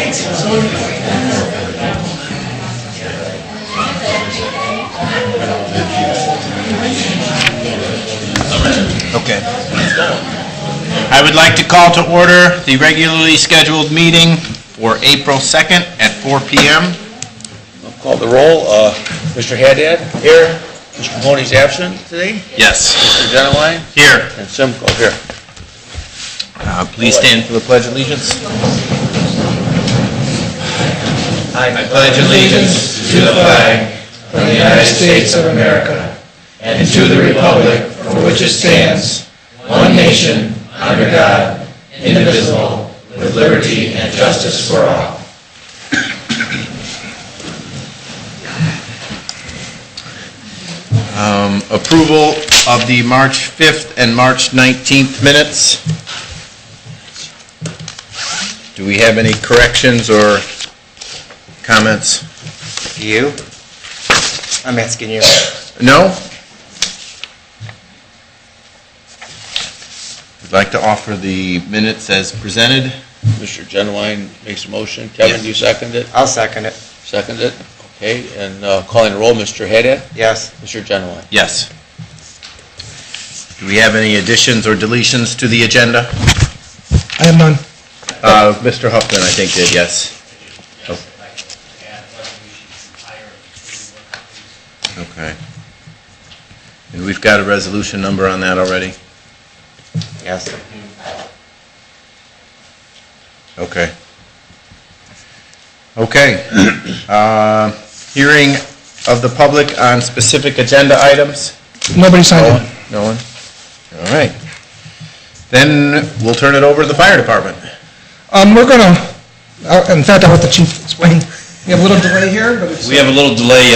Okay. I would like to call to order the regularly scheduled meeting for April 2nd at 4 p.m. I'll call the roll. Mr. Haddad? Here. Mr. Mahoney's absent today? Yes. Mr. Genowine? Here. And Simcoe here. Please stand for the Pledge of Allegiance. I pledge allegiance to the flag of the United States of America and to the republic for which it stands, one nation, under God, indivisible, with liberty and justice for all. Approval of the March 5th and March 19th minutes. Do we have any corrections or comments? You? I'm asking you. No? We'd like to offer the minutes as presented. Mr. Genowine makes a motion. Kevin, Yes. you second it? I'll second it. Second it. Okay, and calling the roll, Mr. Haddad? Yes. Mr. Genowine? Yes. Do we have any additions or deletions to the agenda? I have none. Mr. Huffman, I think, did, yes. Oh. Okay. And we've got a resolution number on that already? Yes. Okay. Okay. Hearing of the public on specific agenda items? Nobody signed No it. one? No one? All right. Then we'll turn it over to the fire department. We're gonna, in fact, I'll let the chief explain. We have a little delay here, but it's... We have a little delay.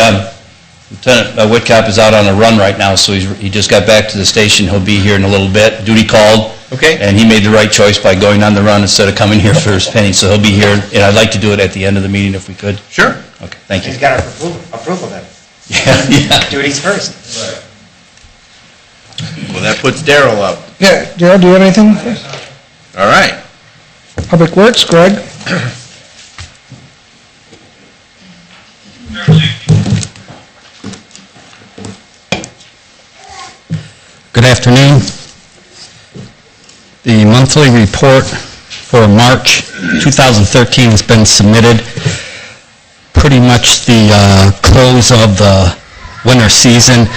Lieutenant Whitcop is out on a run right now, so he just got back to the station. He'll be here in a little bit. Duty called. Okay. And he made the right choice by going on the run instead of coming here for his penny, so he'll be here. And I'd like to do it at the end of the meeting if we could. Sure. Okay, thank you. He's got approval then. Yeah. Duties first. Well, that puts Darrell up. Yeah, Gerald, do you have anything? All right. Public Works, Greg? Good afternoon. The monthly report for March 2013 has been submitted. Pretty much the close of the winter season.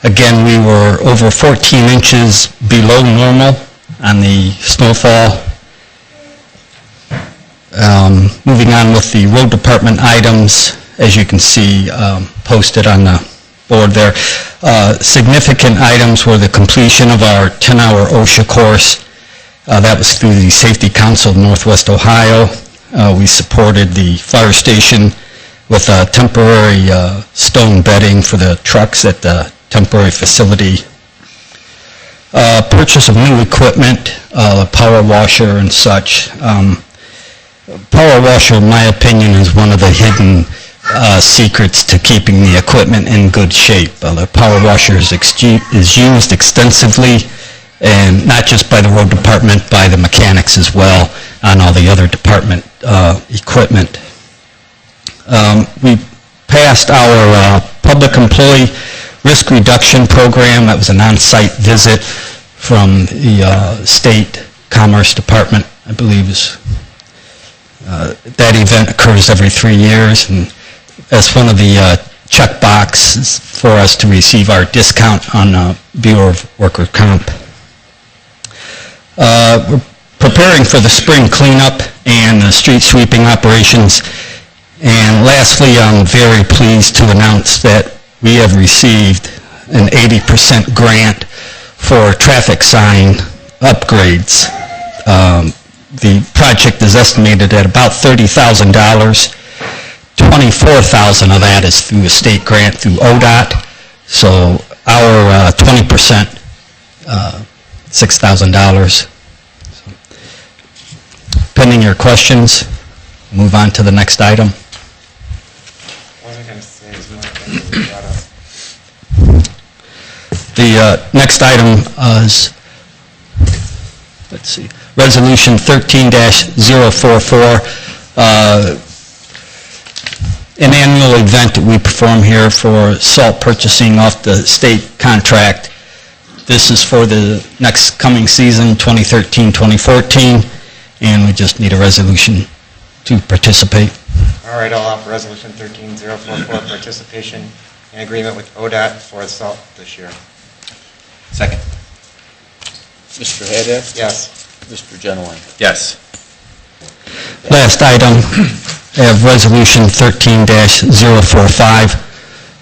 Again, we were over 14 inches below normal on the snowfall. Moving on with the road department items, as you can see posted on the board there. Significant items were the completion of our 10-hour OSHA course. That was through the Safety Council of Northwest Ohio. We supported the fire station with temporary stone bedding for the trucks at the temporary facility. Purchase of new equipment, power washer and such. Power washer, in my opinion, is one of the hidden secrets to keeping the equipment in good shape. The power washer is used extensively, and not just by the road department, by the mechanics as well, on all the other department equipment. We passed our public employee risk reduction program. That was an on-site visit from the State Commerce Department, I believe is that event occurs every 3 years, and as one of the check boxes for us to receive our discount on Bureau of Workers' Comp. We're preparing for the spring cleanup and the street sweeping operations. And lastly, I'm very pleased to announce that we have received an 80% grant for traffic sign upgrades. The project is estimated at about $30,000. $24,000 of that is through a state grant through ODOT. So our 20%, $6,000. Pending your questions, move on to the next item. The next item is, let's see, Resolution 13-044. an annual event that we perform here for salt purchasing off the state contract. This is for the next coming season, 2013-2014, and we just need a resolution to participate. All right, I'll offer Resolution 13044, participation in agreement with ODOT for salt this year. Second. Mr. Haddad? Yes. Mr. Genowine? Yes. Last item, I have Resolution 13-045,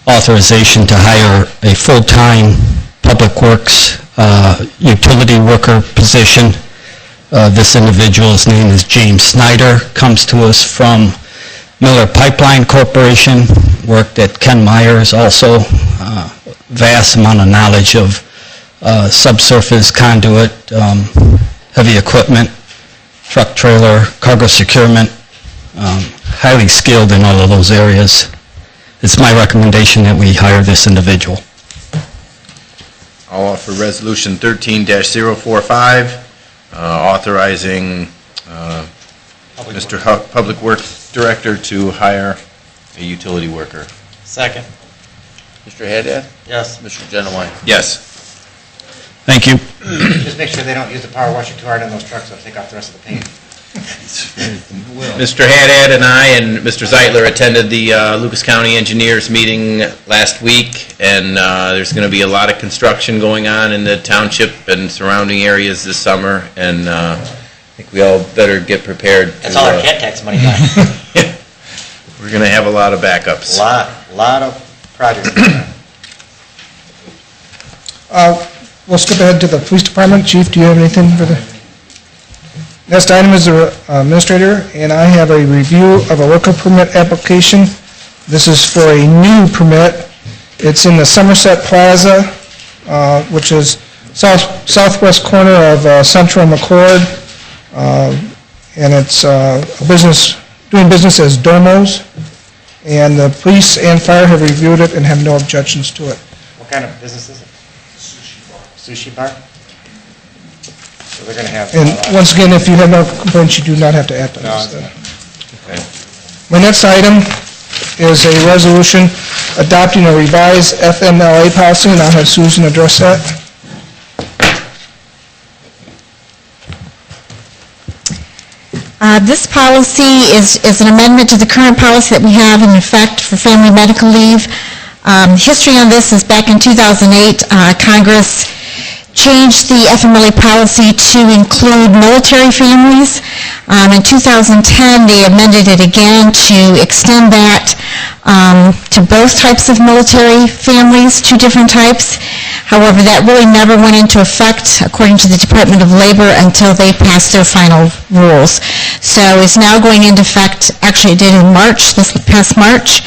authorization to hire a full-time Public Works utility worker position. This individual's name is James Snyder, comes to us from Miller Pipeline Corporation, worked at Ken Myers also, vast amount of knowledge of subsurface conduit, heavy equipment, truck trailer, cargo securement, highly skilled in all of those areas. It's my recommendation that we hire this individual. I'll offer Resolution 13-045, authorizing Mr. Public Works Director to hire a utility worker. Second. Mr. Haddad? Yes. Mr. Genowine? Yes. Thank you. Just make sure they don't use the power washer too hard on those trucks, they'll take off the rest of the paint. Mr. Haddad and I and Mr. Zeitler attended the Lucas County Engineers meeting last week, and there's going to be a lot of construction going on in the township and surrounding areas this summer, and I think we all better get prepared. That's all our cat tax money back. We're going to have a lot of backups. Lot of projects. We'll skip ahead to the police department. Chief, do you have anything for the... Next item is the administrator, and I have a review of a worker permit application. This is for a new permit. It's in the Somerset Plaza, which is southwest corner of Central and McCord, and it's doing business as Domos, and the police and fire have reviewed it and have no objections to it. What kind of business is it? Sushi bar? So they're going to have... And once again, if you have no complaints, you do not have to act on this. Okay. My next item is a resolution adopting a revised FMLA policy, and I'll have Susan address that. This policy is an amendment to the current policy that we have in effect for family medical leave. History on this is back in 2008, Congress changed the FMLA policy to include military families. In 2010, they amended it again to extend that to both types of military families, two different types. However, that really never went into effect, according to the Department of Labor, until they passed their final rules. So it's now going into effect, actually it did in March, this past March.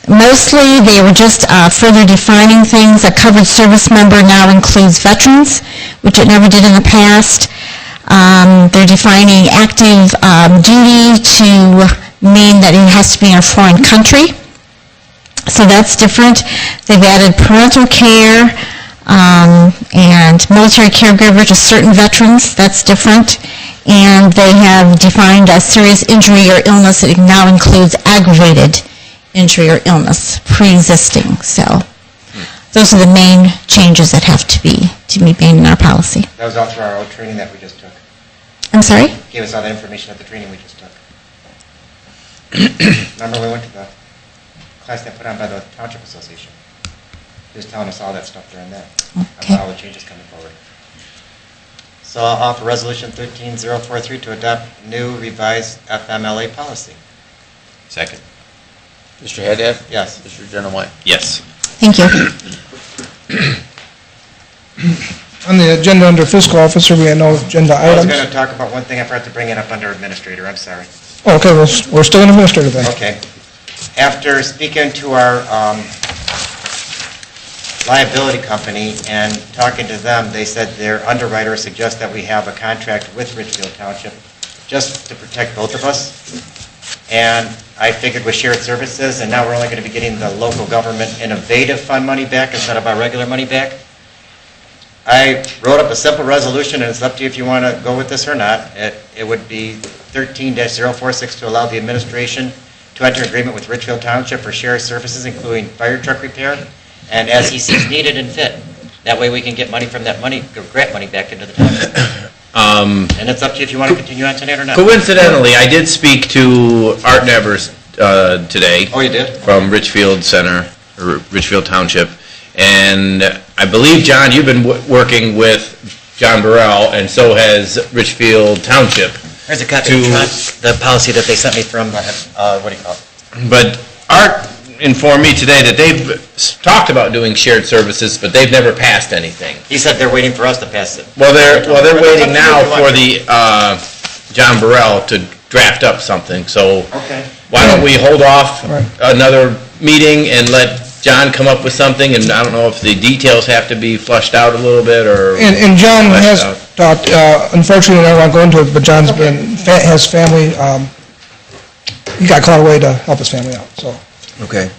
Mostly, they were just further defining things. A covered service member now includes veterans, which it never did in the past. They're defining active duty to mean that it has to be in a foreign country. So that's different. They've added parental care and military caregiver to certain veterans. That's different. And they have defined a serious injury or illness that now includes aggravated injury or illness pre-existing. So those are the main changes that have to be made in our policy. That was all through our old training that we just took. I'm sorry? Gave us all the information at the training we just took. Remember we went to the class that put on by the Township Association? He was telling us all that stuff during that. Okay. About all the changes coming forward. So I'll offer Resolution 13043 to adopt new revised FMLA policy. Second. Mr. Haddad? Yes. Mr. Genowine? Yes. Thank you. On the agenda under fiscal officer, we have no agenda I was items. going to talk about one thing. I forgot to bring it up under administrator. I'm sorry. Oh, okay, we're still in administrator then. Okay. After speaking to our liability company and talking to them, they said their underwriter suggests that we have a contract with Richfield Township just to protect both of us. And I figured with shared services, and now we're only going to be getting the local government innovative fund money back instead of our regular money back. I wrote up a simple resolution, and it's up to you if you want to go with this or not. It would be 13-046 to allow the administration to enter agreement with Richfield Township for shared services, including fire truck repair, and as he sees needed and fit. That way we can get money from that money, grant money back into the township. And it's up to you if you want to continue on tonight or not. Coincidentally, I did speak to Art Nevers today. Oh, you did? From Richfield Center, or Richfield Township. And I believe, John, you've been working with John Burrell, and so has Richfield Township. Here's a copy of the policy that they sent me from, what do you call it? But Art informed me today that they've talked about doing shared services, but they've never passed anything. He said they're waiting for us to pass it. Well, they're waiting now for the John Burrell to draft up something, so Okay. why don't we hold off Right. another meeting and let John come up with something, and I don't know if the details have to be flushed out a little bit, or... And John has Fleshed talked, unfortunately, I don't want to go into it, but John's has family, he got called away to help his family out, so Okay.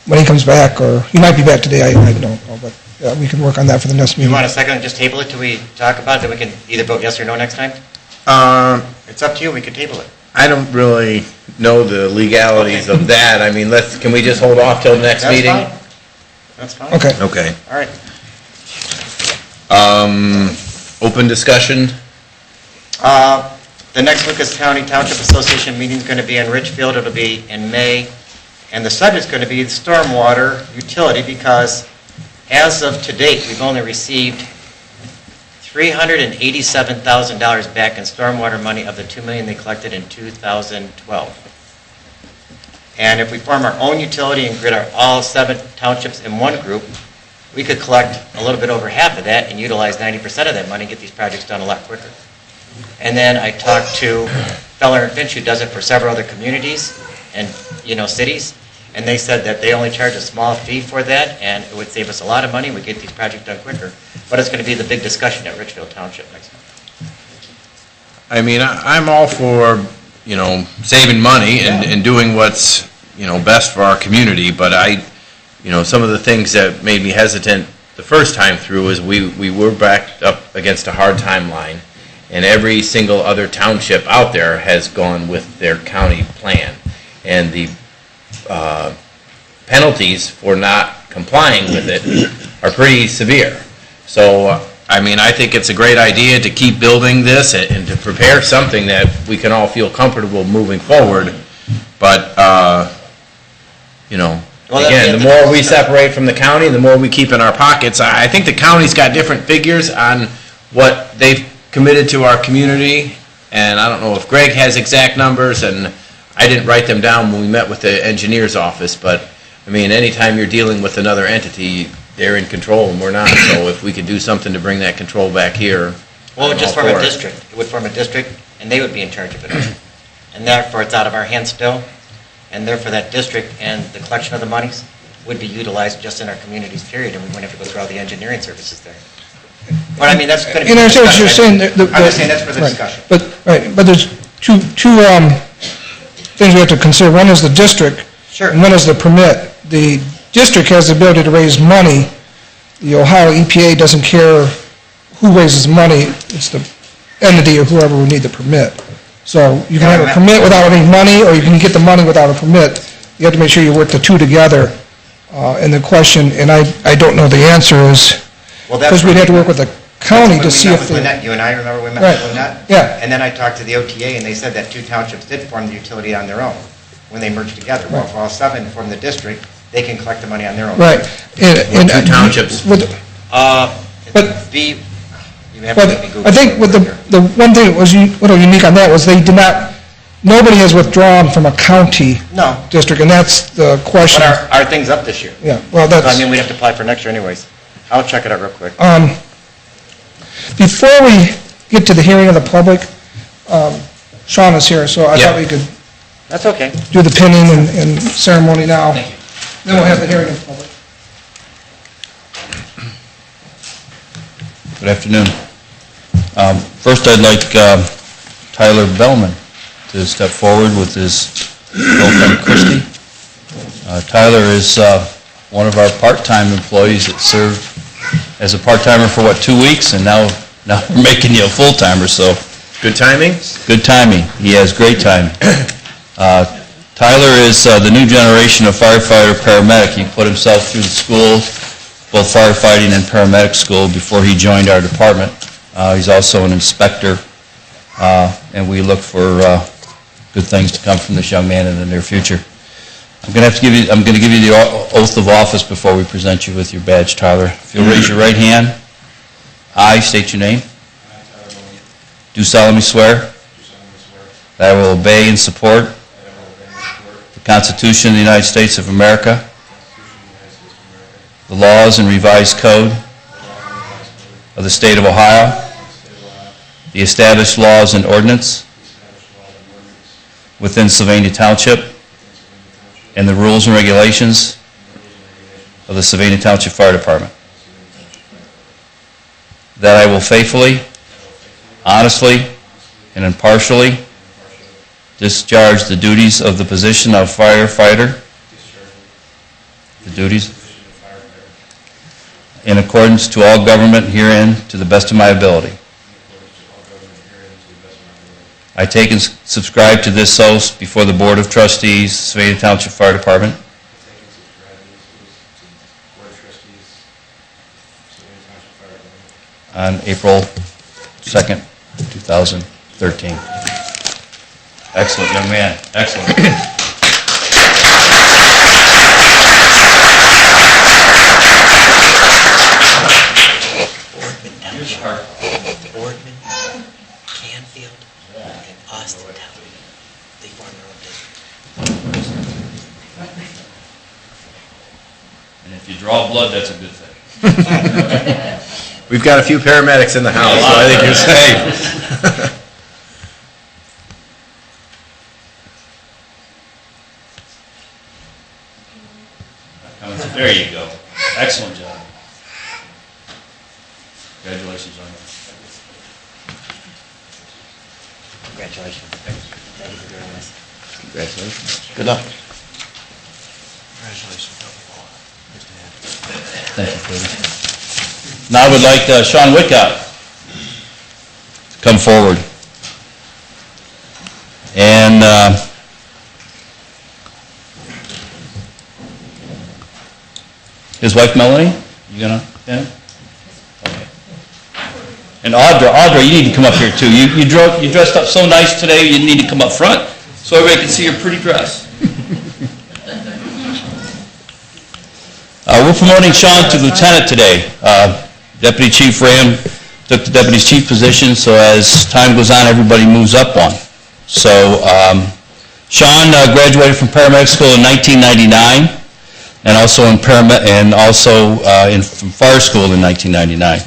when he comes back, or he might be back today, I don't know, but we can work on that for the next You meeting. want a second and just table it till we talk about it, then we can either vote yes or no next time? It's up to you, we could table it. I don't really know the legalities of that. I mean, can we just hold off till the next That's meeting? fine. That's fine. Okay. Okay. All right. Open discussion? The next Lucas County Township Association meeting is going to be in Richfield. It'll be in May. And the subject's going to be the stormwater utility, because as of to date, we've only received $387,000 back in stormwater money of the $2 million they collected in 2012. And if we form our own utility and grid all 7 townships in one group, we could collect a little bit over half of that and utilize 90% of that money and get these projects done a lot quicker. And then I talked to Feller and Finch, who does it for several other communities and, cities, and they said that they only charge a small fee for that, and it would save us a lot of money, we'd get these projects done quicker. But it's going to be the big discussion at Richfield Township next month. I mean, I'm all for, saving money and doing what's, best for our community, but some of the things that made me hesitant the first time through is we were backed up against a hard timeline, and every single other township out there has gone with their county plan. And the penalties for not complying with it are pretty severe. So, I think it's a great idea to keep building this and to prepare something that we can all feel comfortable moving forward. But, again, the more we separate from the county, the more we keep in our pockets. I think the county's got different figures on what they've committed to our community, and I don't know if Greg has exact numbers, and I didn't write them down when we met with the engineer's office, but, anytime you're dealing with another entity, they're in control and we're not, so if we could do something to bring that control back here. Well, it would just I'm form all a for it. district. It would form a district, and they would be in charge of it. And therefore, it's out of our hands still, and therefore that district and the collection of the monies would be utilized just in our communities, period, and we wouldn't have to go through all the engineering services there. But that's going to be... And I understand what you're saying. I'm just saying that's for the Right. discussion. But there's two things we have to consider. One is the district. Sure. And one is the permit. The district has the ability to raise money. The Ohio EPA doesn't care who raises money. It's the entity or whoever would need the permit. So you can have a permit without any money, or you can get the money without a permit. You have to make sure you work the two together. And the question, and I don't know the answer, is, because we'd have to work with the county to see if they... You and I, remember we met Right. with Lynette? Yeah. And then I talked to the OTA, and they said that 2 townships did form the utility on their own when they merged together. Well, if all 7 form the district, they can collect the money on their own. Right. And 2 townships? But You have to let me Google I think it with real quick the one thing that was unique on that was they did not, nobody has withdrawn from a county here. No, district, and that's the question. but our thing's up this year. Yeah, well, So, that's, we'd have to apply for next year anyways. I'll check it out real quick. before we get to the hearing of the public, Sean is here, so I Yeah. thought we could That's okay. do the pinning and ceremony now. Then we'll have the hearing of the public. Good afternoon. First, I'd like Tyler Bellman to step forward with his girlfriend Christy. Tyler is one of our part-time employees that served as a part-timer for, 2 weeks, and now we're making you a full-timer, so Good timing? good timing. He has great timing. Tyler is the new generation of firefighter paramedic. He put himself through the school, both firefighting and paramedic school, before he joined our department. He's also an inspector, and we look for good things to come from this young man in the near future. I'm going to give you the oath of office before we present you with your badge, Tyler. If you'll raise your right hand. I state your name. Do solemnly swear that I will obey and support the Constitution of the United States of America, the laws and revised code of the state of Ohio, the established laws and ordinance within Sylvania Township, and the rules and regulations of the Sylvania Township Fire Department. That I will faithfully, honestly, and impartially discharge the duties of the position of firefighter, in accordance to all government herein to the best of my ability. I take and subscribe to this oath before the Board of Trustees, Sylvania Township Fire Department. On April 2nd, 2013. Excellent, young man. Excellent. Boardman, Canfield, and Austin Town. They form their own district. And if you draw blood, that's a good thing. We've got a few paramedics in the house, so I think you're safe. There you go. Excellent job. Congratulations on that. Congratulations. Thank you very much. Congratulations. Good luck. Thank you, Cody. Now I would like Sean Whitcott to come forward. And his wife Melanie, you gonna stand? Okay. And Audra, you need to come up here too. You dressed up so nice today. You need to come up front so everybody can see your pretty dress. We're promoting Sean to lieutenant today. Deputy Chief Ram took the deputy chief position, so as time goes on, everybody moves up one. So Sean graduated from paramedic school in 1999, and also from fire school in 1999.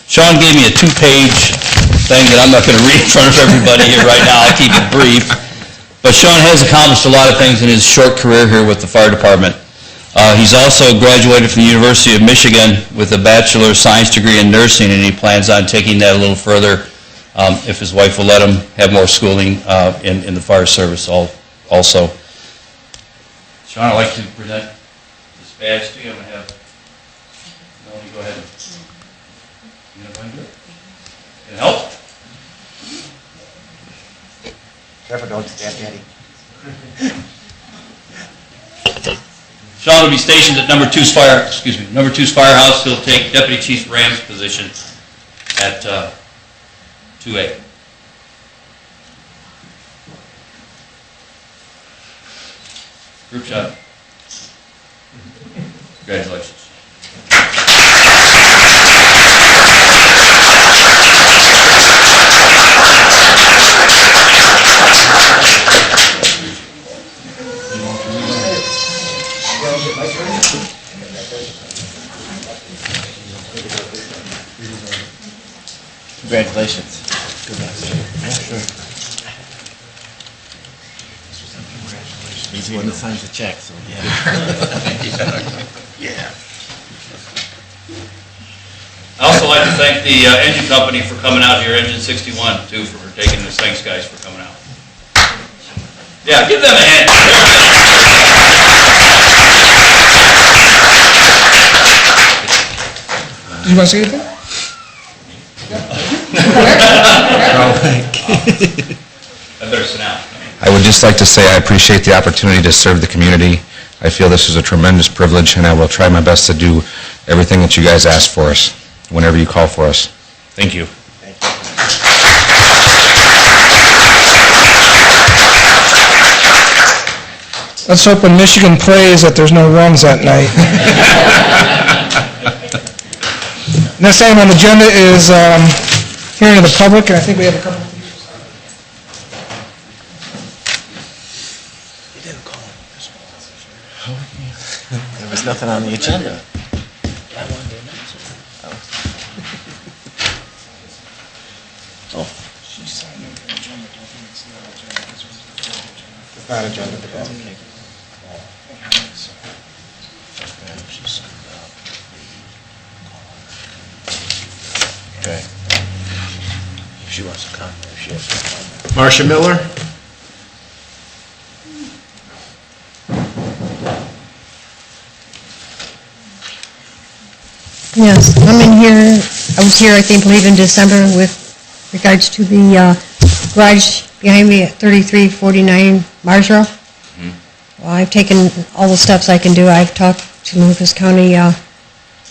Sean gave me a 2-page thing that I'm not going to read in front of everybody here right now. I'll keep it brief. But Sean has accomplished a lot of things in his short career here with the fire department. He's also graduated from the University of Michigan with a Bachelor of Science degree in nursing, and he plans on taking that a little further if his wife will let him have more schooling in the fire service also. Sean, I'd like to present this badge to you. I'm going to have Melanie go ahead. You know what I'm doing? Can it help? Careful, don't stab Daddy. Sean will be stationed at number 2's firehouse. He'll take Deputy Chief Ram's position at 2A. Group shot. Congratulations. Congratulations. Good luck. Yeah, sure. He's the one that signs the check, so yeah. Yeah. I also like to thank the engine company for coming out here, Engine 61, too, for taking this. Thanks, guys, for coming out. Yeah, give them a hand. Did you want to say anything? I better sit down. I would just like to say I appreciate the opportunity to serve the community. I feel this is a tremendous privilege, and I will try my best to do everything that you guys ask for us, whenever you call for us. Thank you. Let's hope when Michigan plays that there's no runs that night. Next item on the agenda is hearing of the public, and I think we have a couple. There was nothing on the agenda. It's not agenda today. Okay. If she wants to comment, if she has to comment. Marcia Miller? Yes, I'm in here, I was here, I think, late in December with regards to the garage behind me at 3349 Marshall. Well, I've taken all the steps I can do. I've talked to Lucas County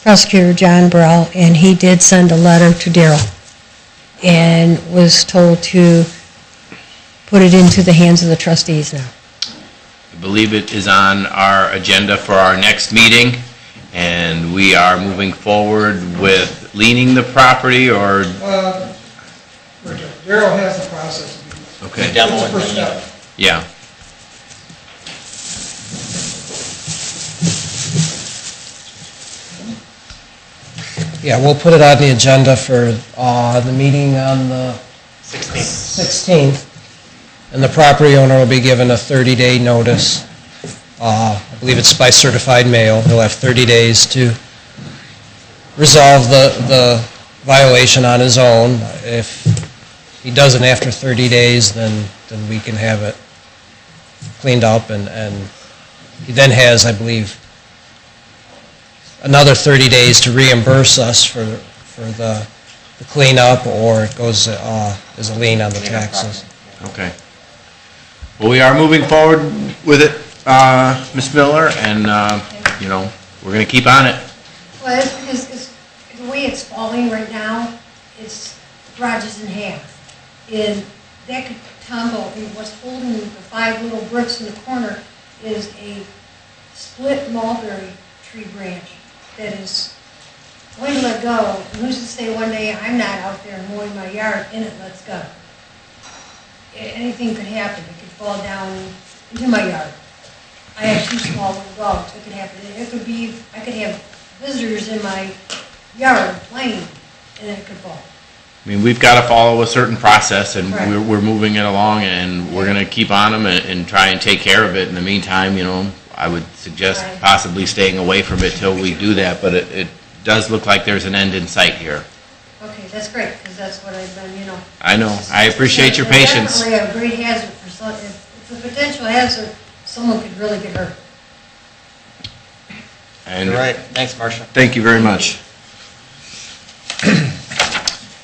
Prosecutor John Burrell, and he did send a letter to Darrell and was told to put it into the hands of the trustees now. I believe it is on our agenda for our next meeting, and we are moving forward with leaning the property, or... Darrell has the process. Okay. Demo It's the and first then, step. Yeah. Yeah, we'll put it on the agenda for the meeting on the 16th, and the property owner will be given a 30-day notice. I believe it's by certified mail. He'll have 30 days to resolve the violation on his own. If he doesn't after 30 days, then we can have it cleaned up, and he then has, I believe, another 30 days to reimburse us for the cleanup, or it goes as a lien on the taxes. Okay. Well, we are moving forward with it, Ms. Miller, and, you know, we're going to keep on it. Well, it's the way it's falling right now, it's garage is in half. And that could tumble, and what's holding the 5 little bricks in the corner is a split mulberry tree branch that is going to let go. And who's to say one day I'm not out there mowing my yard and it lets go? Anything could happen. It could fall down into my yard. I have 2 small little dogs. It could happen. It could be, I could have visitors in my yard playing, and it could fall. I mean, we've got to follow a certain process, and Right. we're moving it along, and we're going to keep on them and try and take care of it. In the meantime, you know, I would suggest Right. possibly staying away from it till we do that, but it does look like there's an end in sight here. Okay, that's great, because that's what I've been, you know. I know. I appreciate your patience. It's definitely a great hazard for some, it's a potential hazard, someone could really get hurt. And You're right. Thanks, Marcia. thank you very much.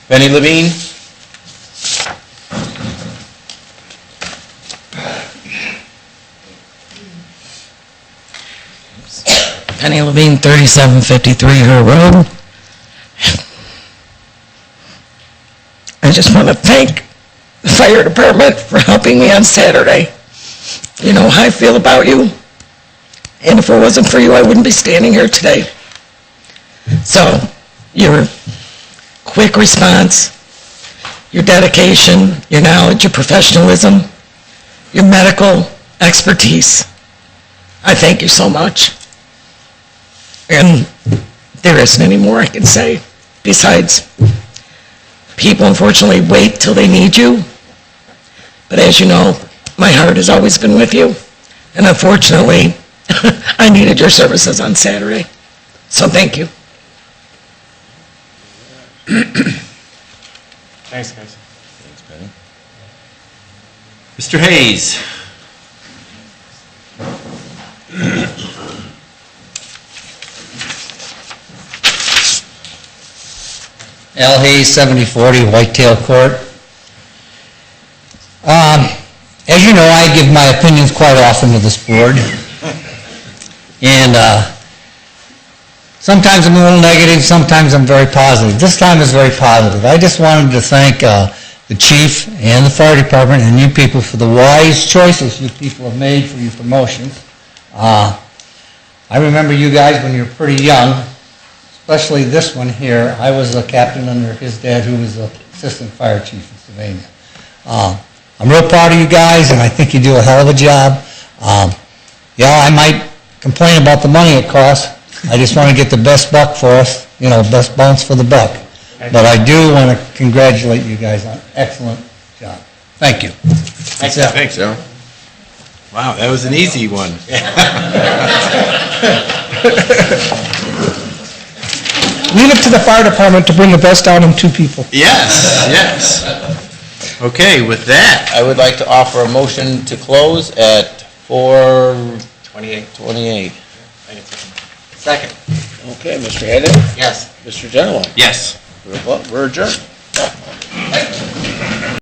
Benny Levine? Penny Levine, 3753 Her Road. I just want to thank the fire department for helping me on Saturday. You know how I feel about you, and if it wasn't for you, I wouldn't be standing here today. So, your quick response, your dedication, your knowledge, your professionalism, your medical expertise, I thank you so much. And there isn't any more I can say besides people unfortunately wait till they need you. But as you know, my heart has always been with you. And unfortunately, I needed your services on Saturday. So thank you. Thanks, guys. Thanks, Benny. Mr. Hayes? Al Hayes, 7040 Whitetail Court. As you know, I give my opinions quite often to this board. And sometimes I'm a little negative, sometimes I'm very positive. This time is very positive. I just wanted to thank the chief and the fire department and you people for the wise choices you people have made for your promotions. I remember you guys when you were pretty young, especially this one here. I was a captain under his dad, who was the assistant fire chief in Sylvania. I'm real proud of you guys, and I think you do a hell of a job. Yeah, I might complain about the money it costs. I just want to get the best buck for us, best bounce for the buck. But I do want to congratulate you guys on an excellent job. Thank you. Thanks, Al. Wow, that was an easy one. Leave it to the fire department to bring the best out in two people. Yes. Okay, with that, I would like to offer a motion to close at 4:28. Second. Okay, Mr. Haddad? Yes. Mr. Genowine? Yes. We're adjourned.